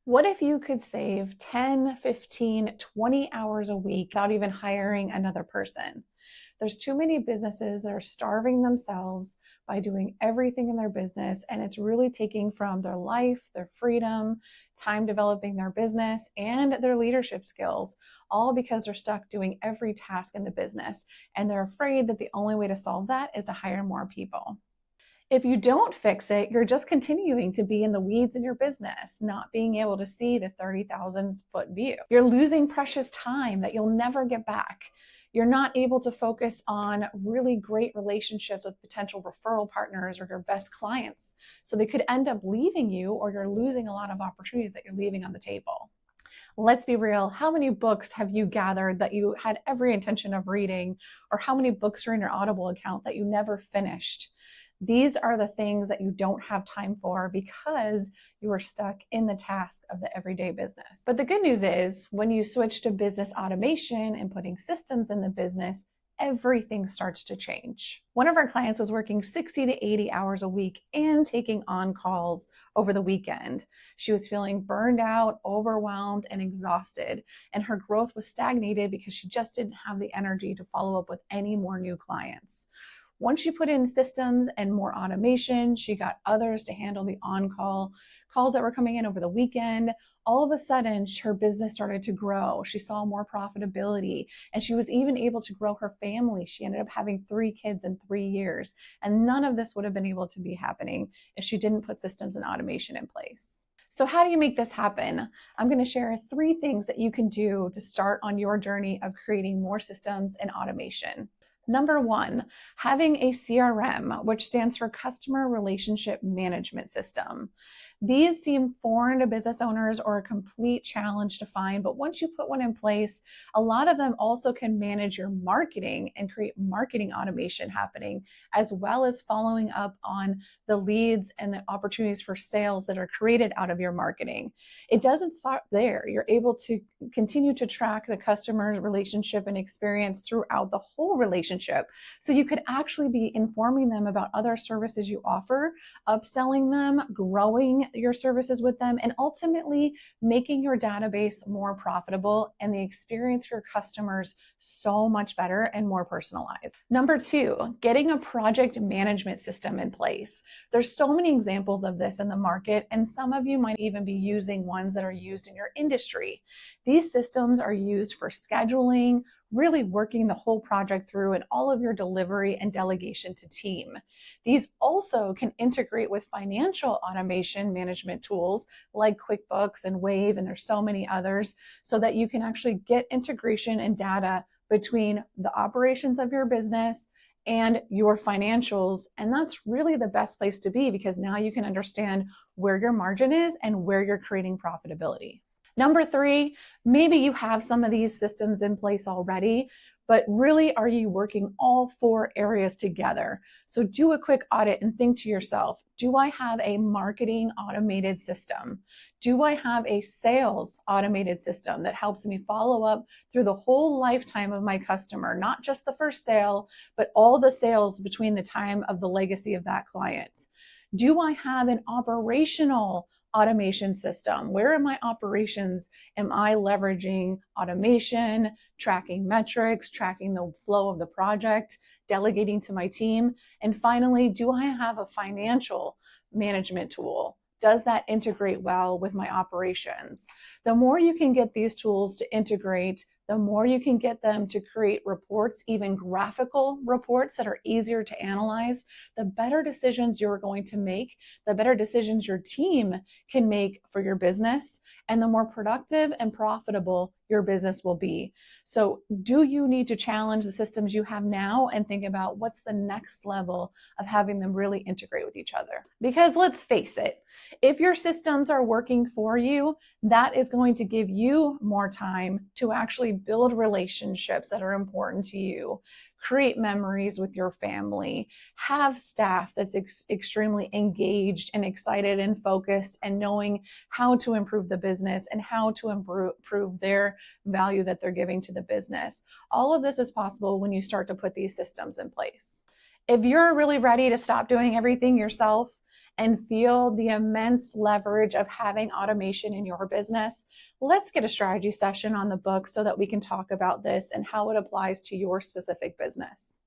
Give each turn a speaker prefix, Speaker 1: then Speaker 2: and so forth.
Speaker 1: What if you could save 10, 15, 20 hours a week without even hiring another person? There's too many businesses that are starving themselves by doing everything in their business, and it's really taking from their life, their freedom, time developing their business, and their leadership skills, all because they're stuck doing every task in the business. And they're afraid that the only way to solve that is to hire more people. If you don't fix it, you're just continuing to be in the weeds in your business, not being able to see the 30,000 foot view. You're losing precious time that you'll never get back. You're not able to focus on really great relationships with potential referral partners or your best clients. So they could end up leaving you, or you're losing a lot of opportunities that you're leaving on the table. Let's be real. How many books have you gathered that you had every intention of reading? Or how many books are in your Audible account that you never finished? These are the things that you don't have time for because you are stuck in the task of the everyday business. But the good news is when you switch to business automation and putting systems in the business, everything starts to change. One of our clients was working 60 to 80 hours a week and taking on calls over the weekend. She was feeling burned out, overwhelmed, and exhausted, and her growth was stagnated because she just didn't have the energy to follow up with any more new clients. Once she put in systems and more automation, she got others to handle the on-call calls that were coming in over the weekend. All of a sudden, her business started to grow. She saw more profitability, and she was even able to grow her family. She ended up having 3 kids in 3 years, and none of this would have been able to be happening if she didn't put systems and automation in place. So how do you make this happen? I'm going to share 3 things that you can do to start on your journey of creating more systems and automation. Number 1, having a CRM, which stands for Customer Relationship Management System. These seem foreign to business owners or a complete challenge to find, but once you put one in place, a lot of them also can manage your marketing and create marketing automation happening, as well as following up on the leads and the opportunities for sales that are created out of your marketing. It doesn't stop there. You're able to continue to track the customer relationship and experience throughout the whole relationship. So you could actually be informing them about other services you offer, upselling them, growing your services with them, and ultimately making your database more profitable and the experience for your customers so much better and more personalized. Number 2, getting a project management system in place. There's so many examples of this in the market, and some of you might even be using ones that are used in your industry. These systems are used for scheduling, really working the whole project through, and all of your delivery and delegation to team. These also can integrate with financial automation management tools like QuickBooks and Wave, and there's so many others, so that you can actually get integration and data between the operations of your business and your financials. And that's really the best place to be, because now you can understand where your margin is and where you're creating profitability. Number 3, maybe you have some of these systems in place already, but really, are you working all 4 areas together? So do a quick audit and think to yourself, do I have a marketing automated system? Do I have a sales automated system that helps me follow up through the whole lifetime of my customer, not just the first sale, but all the sales between the time of the legacy of that client? Do I have an operational automation system? Where in my operations am I leveraging automation, tracking metrics, tracking the flow of the project, delegating to my team? And finally, do I have a financial management tool? Does that integrate well with my operations? The more you can get these tools to integrate, the more you can get them to create reports, even graphical reports that are easier to analyze, the better decisions you're going to make, the better decisions your team can make for your business, and the more productive and profitable your business will be. So do you need to challenge the systems you have now and think about what's the next level of having them really integrate with each other? Because let's face it, if your systems are working for you, that is going to give you more time to actually build relationships that are important to you, create memories with your family, have staff that's extremely engaged and excited and focused and knowing how to improve the business and how to improve their value that they're giving to the business. All of this is possible when you start to put these systems in place. If you're really ready to stop doing everything yourself and feel the immense leverage of having automation in your business, let's get a strategy session on the book so that we can talk about this and how it applies to your specific business.